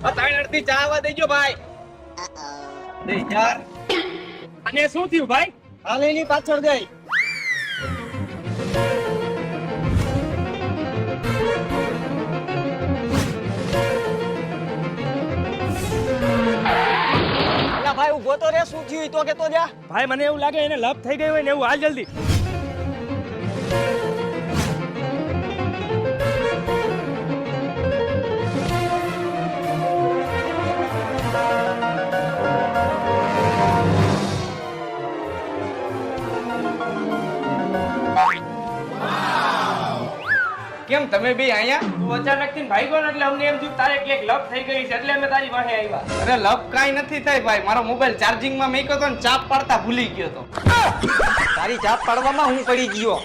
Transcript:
ત્રણ અડધી ચા આવવા દેજો ભાઈ. દે યાર. અને શું થયું ભાઈ? હાલેની પાછળ ગઈ. ભાઈ ઉભો તો રે, શું થયું તો કેતો જા. ભાઈ મને એવું લાગે એને લપ થઈ ગઈ હોય ને એવું. હાલ જલ્દી. કેમ તમે બે અહીંયા? તું અચાનક થી ભાઈ ગયો ને એટલે અમને એમ થયું તારે ક્યાંક લપ થઈ ગઈ છે એટલે અમે તારી પાસે આવ્યા. અરે લપ કાઈ નથી થાય ભાઈ, મારો મોબાઈલ ચાર્જિંગ માં મૂક્યો તો ને ચાપ પાડતા ભૂલી ગયો તો. તારી ચાપ પાડવામાં હું પડી ગયો.